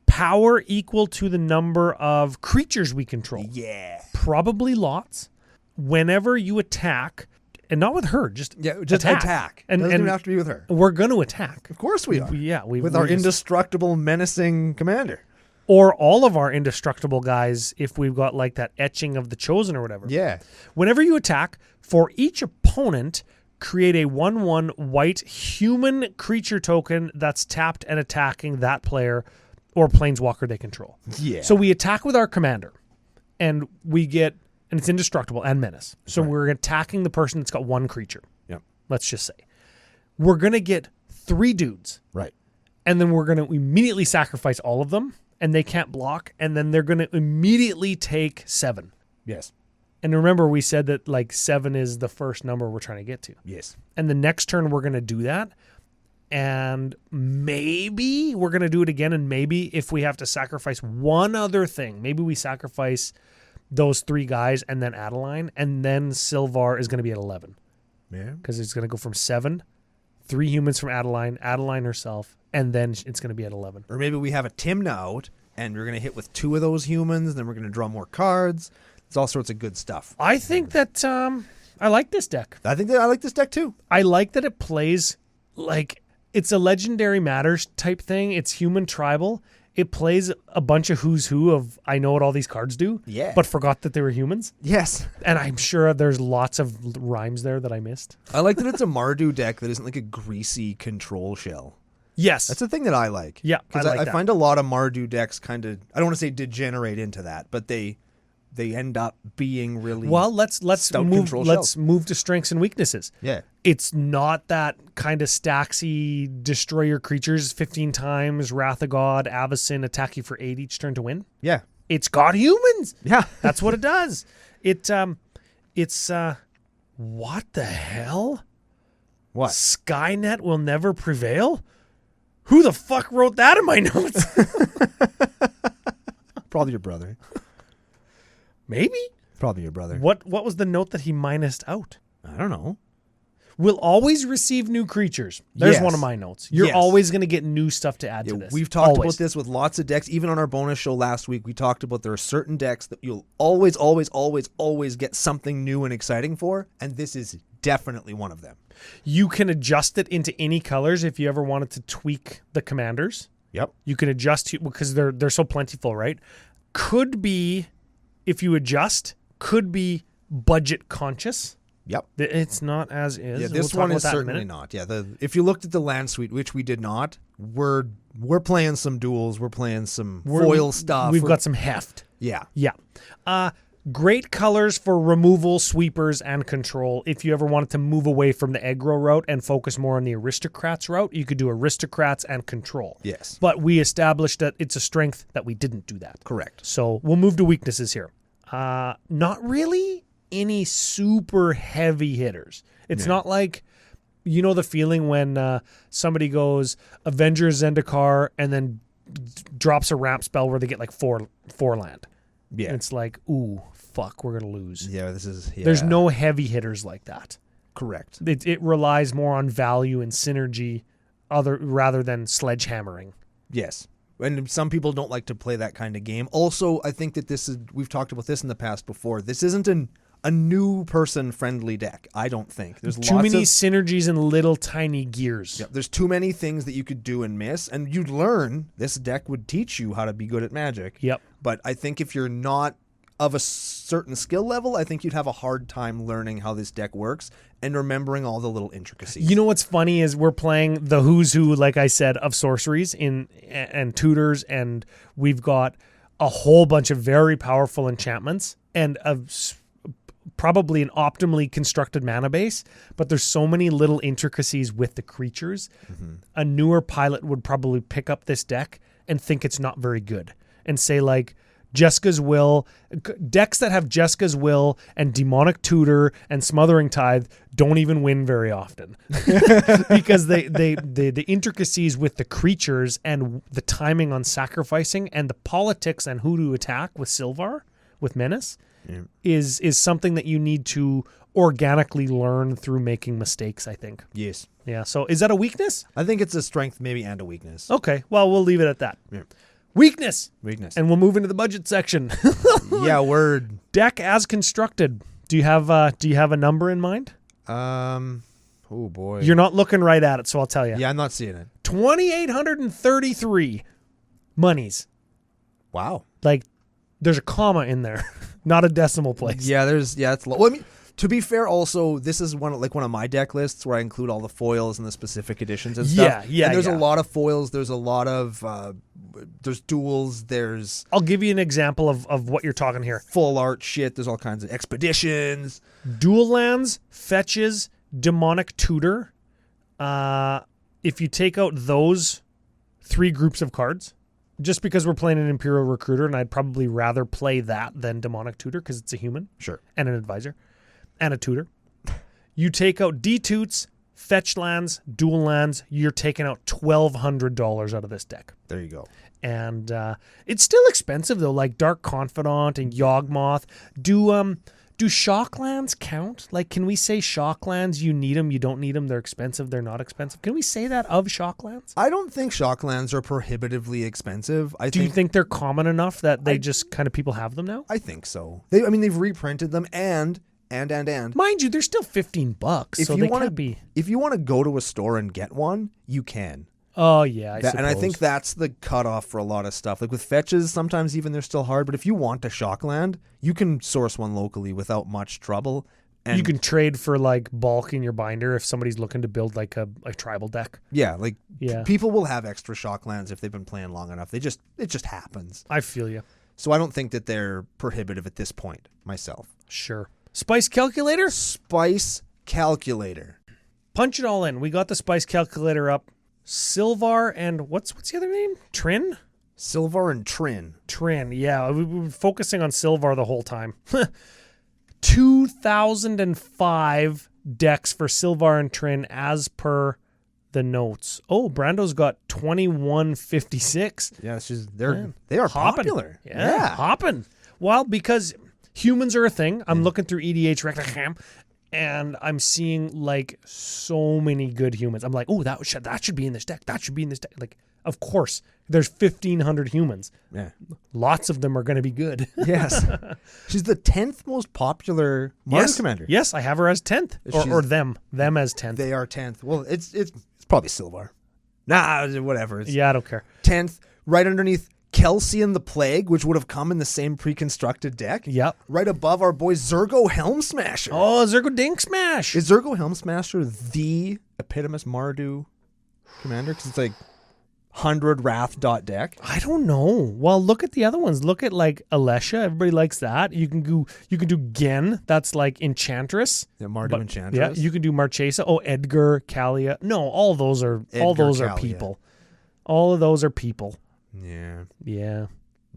Power equal to the number of creatures we control. Yeah. Probably lots. Whenever you attack, and not with her, just attack. And doesn't even have to be with her. We're going to attack. Of course we are. Yeah. With our indestructible, menacing commander. Or all of our indestructible guys if we've got like that etching of the Chosen or whatever. Yeah. Whenever you attack, for each opponent, create a 1/1 white human creature token that's tapped and attacking that player or planeswalker they control. Yeah. So we attack with our commander, and we get, and it's indestructible and menace. So we're attacking the person that's got one creature. Yep. Let's just say. We're going to get 3 dudes. Right. And then we're going to immediately sacrifice all of them, and they can't block, and then they're going to immediately take 7. Yes. And remember, we said that like 7 is the first number we're trying to get to. Yes. And the next turn, we're going to do that. And maybe we're going to do it again. And maybe if we have to sacrifice one other thing, maybe we sacrifice those 3 guys and then Adeline. And then Silvar is going to be at 11. Yeah. Because it's going to go from 7, 3 humans from Adeline, Adeline herself, and then it's going to be at 11. Or maybe we have a Timna out, and we're going to hit with 2 of those humans, then we're going to draw more cards. It's all sorts of good stuff. I think that I like this deck. I think that I like this deck too. I like that it plays like it's a Legendary Matters type thing. It's human tribal. It plays a bunch of who's who of I know what all these cards do, but forgot that they were humans. Yes. And I'm sure there's lots of rhymes there that I missed. I like that it's a Mardu deck that isn't like a greasy control shell. Yes. That's the thing that I like. Yeah, Because I find a lot of Mardu decks kind of, I don't want to say degenerate into that, but they end up being really let's move to strengths and weaknesses. Yeah. It's not that kind of stacksy destroy your creatures 15 times, Wrath of God, Avacyn, attack you for 8 each turn to win. Yeah. It's got humans. Yeah. That's what it does. It's what the hell? What? Skynet will never prevail? Who the fuck wrote that in my notes? Probably your brother. Maybe. Probably your brother. What was the note that he minused out? I don't know. Will always receive new creatures. There's one of my notes. You're always going to get new stuff to add to this. We've talked about this with lots of decks. Even on our bonus show last week, we talked about there are certain decks that you'll always get something new and exciting for, and this is definitely one of them. You can adjust it into any colors if you ever wanted to tweak the commanders. Yep. You can adjust because they're so plentiful, right? Could be, if you adjust, could be budget conscious. Yep. It's not as is. Yeah, this one is certainly not. Yeah, if you looked at the land suite, which we did not, we're playing some duels, we're playing some foil stuff. We've got some heft. Yeah. Yeah. Great colors for removal, sweepers, and control. If you ever wanted to move away from the aggro route and focus more on the aristocrats route, you could do aristocrats and control. Yes. But we established that it's a strength that we didn't do that. Correct. So we'll move to weaknesses here. Not really any super heavy hitters. It's not like, you know, the feeling when somebody goes Avengers Zendikar and then drops a ramp spell where they get like four land. Yeah. It's like, ooh, fuck, we're going to lose. Yeah, this is... Yeah. There's no heavy hitters like that. Correct. It relies more on value and synergy rather than sledgehammering. Yes. And some people don't like to play that kind of game. Also, I think that we've talked about this in the past before. This isn't a new person friendly deck, I don't think. There's too many synergies and little tiny gears. Yeah, there's too many things that you could do and miss, and you'd learn. This deck would teach you how to be good at Magic. Yep. But I think if you're not of a certain skill level, I think you'd have a hard time learning how this deck works and remembering all the little intricacies. You know what's funny is we're playing the who's who, like I said, of sorceries and tutors, and we've got a whole bunch of very powerful enchantments and probably an optimally constructed mana base, but there's so many little intricacies with the creatures. Mm-hmm. A newer pilot would probably pick up this deck and think it's not very good and say like, Jeska's Will, decks that have Jeska's Will and Demonic Tutor and Smothering Tithe don't even win very often because the intricacies with the creatures and the timing on sacrificing and the politics and who to attack with Silvar, with Menace, is something that you need to organically learn through making mistakes, I think. Yes. Yeah. So is that a weakness? I think it's a strength maybe and a weakness. Okay. Well, we'll leave it at that. Yeah. Weakness. And we'll move into the budget section. Yeah, word. Deck as constructed. Do you have a number in mind? Oh boy. You're not looking right at it, so I'll tell you. Yeah, I'm not seeing it. 2,833 monies. Wow. Like, there's a comma in there, not a decimal place. Yeah, it's low. Well, I mean, to be fair, also, this is one of my deck lists where I include all the foils and the specific editions and stuff. Yeah. And there's a lot of foils. There's a lot of there's duels. There's I'll give you an example of what you're talking here. full art shit. There's all kinds of expeditions. Dual lands, fetches, demonic tutor. If you take out those 3 groups of cards, just because we're playing an Imperial Recruiter, and I'd probably rather play that than demonic tutor because it's a human, Sure, and an advisor. And a tutor. You take out D-Toots, fetch lands, dual lands, you're taking out $1,200 out of this deck. there you go. And it's still expensive, though, like Dark Confidant and Yawgmoth. Do shock lands count? Like, can we say shock lands, you need them, you don't need them, they're expensive, they're not expensive? Can we say that of shock lands? I don't think shock lands are prohibitively expensive. Do you think they're common enough that they just kind of people have them now? I think so. They've reprinted them and Mind you, they're still $15, so they can't be. If you want to go to a store and get one, you can. Oh, yeah, I suppose. And I think that's the cutoff for a lot of stuff. Like with fetches, sometimes even they're still hard, but if you want a shock land, you can source one locally without much trouble. And you can trade for like bulk in your binder if somebody's looking to build like a tribal deck. Yeah, people will have extra shock lands if they've been playing long enough. It just happens. I feel you. So I don't think that they're prohibitive at this point, myself. Sure. Spice calculator? Spice calculator. Punch it all in. We got the spice calculator up. Silvar and what's the other name? Trynn? Silvar and Trynn. Trynn, yeah. We were focusing on Silvar the whole time. 2005 decks for Silvar and Trynn as per the notes. Oh, Brando's got 2156. Yeah, they are hopping. popular. Yeah, hopping. Well, because humans are a thing. I'm looking through EDH Reclam, and I'm seeing like so many good humans. I'm like, oh, that should be in this deck. That should be in this deck. Like, of course, there's 1,500 humans. Yeah, lots of them are going to be good. Yes, she's the 10th most popular Mars commander. Yes, I have her as 10th, or them as 10th. They are 10th. Well, it's probably Silvar. Nah, whatever. I don't care. 10th, right underneath Kelsey and the Plague, which would have come in the same pre-constructed deck. Yep. Right above our boy Zergo Helm Smasher. Oh, Zergo Dink Smash. Is Zergo Helm Smasher the Epitomus Mardu commander? Because it's like 100 Wrath deck. I don't know. Well, look at the other ones. Look at like Alesha. Everybody likes that. You can do Gen. That's like Enchantress. Yeah, Mardu Enchantress. Yeah, you can do Marchesa. Oh, Edgar, Kalia. No, all those are people. All of those are people. Yeah.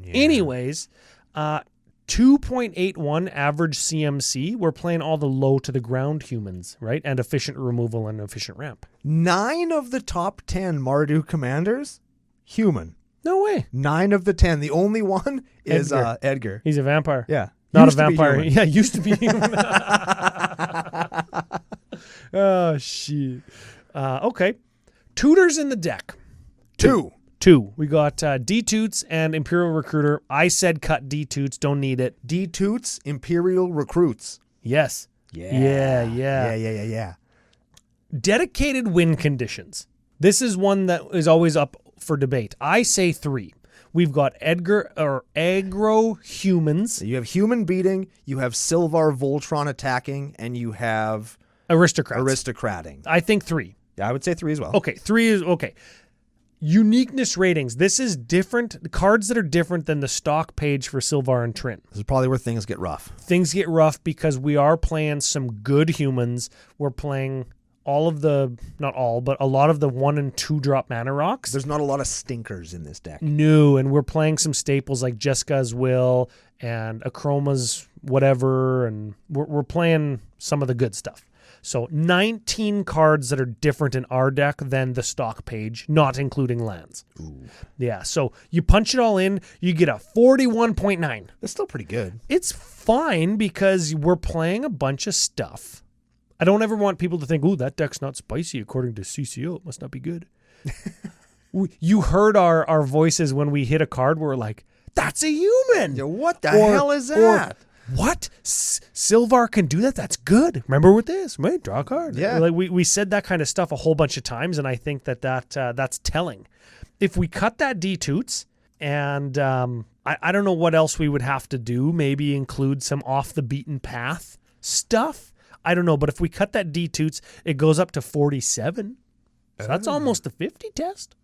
Anyways, 2.81 average CMC. We're playing all the low to the ground humans, right? And efficient removal and efficient ramp. 9 of the top 10 Mardu commanders, human. No way. 9 of the 10. The only one is Edgar. He's a vampire. Yeah. Not a vampire. Yeah, used to be human. Oh, shit. Okay. Tutors in the deck. Two. We got D-Toots and Imperial Recruiter. I said cut D-Toots. Don't need it. D-Toots, Imperial Recruits. Yes. Yeah. Dedicated win conditions. This is one that is always up for debate. I say 3. We've got aggro humans. So you have human beating, you have Silvar Voltron attacking, and you have aristocrating. I think 3. Yeah, I would say 3 as well. Okay, 3 is okay. Uniqueness ratings. This is different. Cards that are different than the stock page for Silvar and Trynn. This is probably where things get rough. Things get rough because we are playing some good humans. We're playing not all, but a lot of the 1 and 2 drop mana rocks. There's not a lot of stinkers in this deck. No, and we're playing some staples like Jessica's Will and Akroma's whatever, and we're playing some of the good stuff. So 19 cards that are different in our deck than the stock page, not including lands. Ooh. Yeah, so you punch it all in, you get a 41.9. That's still pretty good. It's fine because we're playing a bunch of stuff. I don't ever want people to think, ooh, that deck's not spicy according to CCO. It must not be good. You heard our voices when we hit a card where we're like, that's a human. Yeah, what the hell is that? What? Silvar can do that? That's good. Remember with this, right? Draw a card. Yeah. Like we said that kind of stuff a whole bunch of times, and I think that's telling. If we cut that D-Toots And I don't know what else we would have to do. Maybe include some off the beaten path stuff. I don't know. But if we cut that D-Toots, it goes up to 47. So that's almost a 50 test.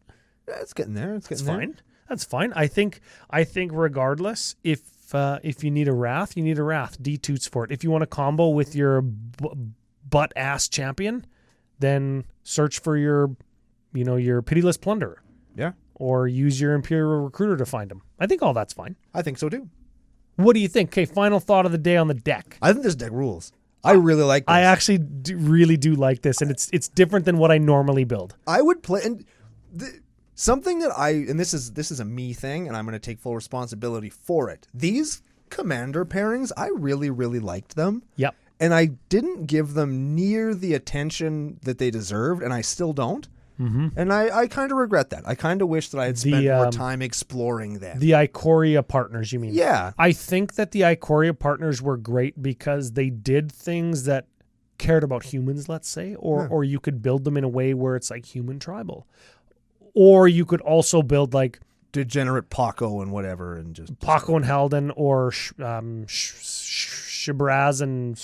Yeah, it's getting there. That's fine. That's fine. I think regardless, if you need a Wrath, you need a Wrath. D-Toots for it. If you want a combo with your butt-ass champion, then search for your Pitiless Plunderer. Yeah. Or use your Imperial Recruiter to find them. I think all that's fine. I think so too. What do you think? Okay, final thought of the day on the deck. I think this deck rules. I really like this. I actually really do like this, and it's different than what I normally build. I would play, and something that and this is a me thing, and I'm going to take full responsibility for it. These commander pairings, I really, really liked them. Yep. And I didn't give them near the attention that they deserved, and I still don't. Mm-hmm. And I kind of regret that. I kind of wish that I had spent more time exploring them. The Ikoria partners, you mean? Yeah. I think that the Ikoria partners were great because they did things that cared about humans, let's say, or you could build them in a way where it's like human tribal. Or you could also build like degenerate Paco and whatever, and just Paco and Halden, or Shibraz and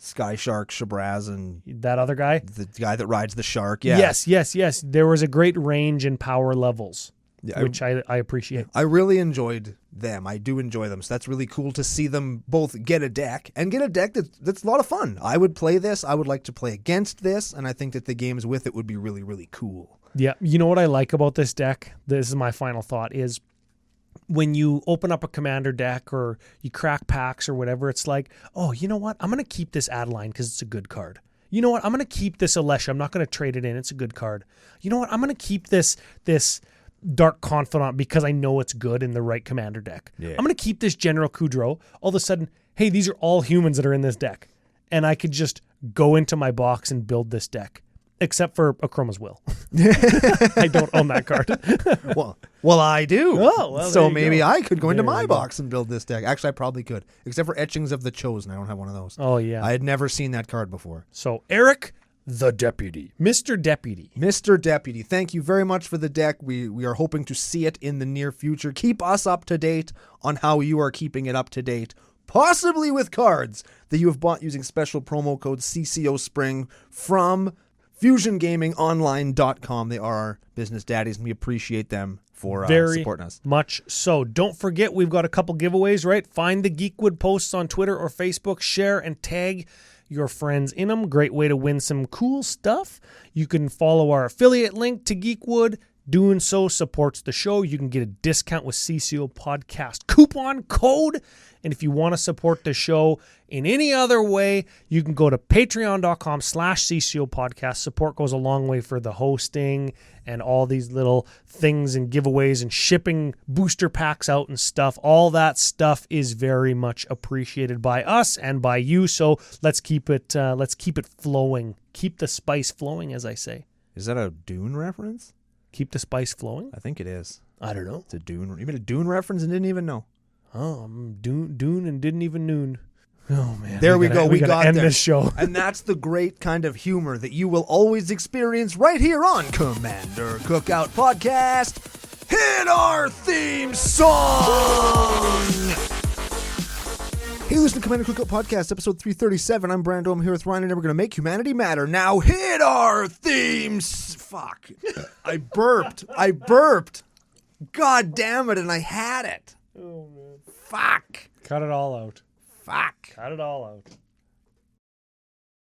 Sky Shark, Shabraz, and that other guy, the guy that rides the shark. Yeah. Yes. There was a great range and power levels, which I appreciate. I really enjoyed them. I do enjoy them. So that's really cool to see them both get a deck that's a lot of fun. I would play this. I would like to play against this, and I think that the games with it would be really, really cool. Yeah. You know what I like about this deck? This is my final thought is, when you open up a commander deck or you crack packs or whatever, it's like, oh, you know what? I'm going to keep this Adeline because it's a good card. You know what? I'm going to keep this Alesha. I'm not going to trade it in. It's a good card. You know what? I'm going to keep this Dark Confidant because I know it's good in the right commander deck. Yeah. I'm going to keep this General Kudrow. All of a sudden, hey, these are all humans that are in this deck. And I could just go into my box and build this deck. Except for Akroma's Will. I don't own that card. well, I do. Oh, well, so maybe I could go into my box and build this deck. Actually, I probably could. Except for Etchings of the Chosen. I don't have one of those. Oh, yeah. I had never seen that card before. So, Eric, the Deputy. Mr. Deputy, thank you very much for the deck. We are hoping to see it in the near future. Keep us up to date on how you are keeping it up to date. Possibly with cards that you have bought using special promo code CCO Spring from FusionGamingOnline.com. They are our business daddies, and we appreciate them for supporting us. Very much so. Don't forget, we've got a couple giveaways, right? Find the Geekwood posts on Twitter or Facebook. Share and tag your friends in them. Great way to win some cool stuff. You can follow our affiliate link to Geekwood. Doing so supports the show. You can get a discount with CCO Podcast coupon code. And if you want to support the show in any other way, you can go to patreon.com/CCO Podcast. Support goes a long way for the hosting and all these little things and giveaways and shipping booster packs out and stuff. All that stuff is very much appreciated by us and by you. So let's keep it flowing. Keep the spice flowing, as I say. Is that a Dune reference? Keep the spice flowing? I think it is. I don't know. It's a Dune. You made a Dune reference and didn't even know. Oh, I'm Dune and didn't even noon. Oh, man. There we go. We got end this show. And that's the great kind of humor that you will always experience right here on Commander Cookout Podcast. Hit our theme song! Hey, listen to Commander Cookout Podcast, episode 337. I'm Brando. I'm here with Ryan, and we're going to make humanity matter. Now hit our themes. Fuck. I burped. God damn it, and I had it. Oh, man. Fuck. Cut it all out. Fuck. Cut it all out.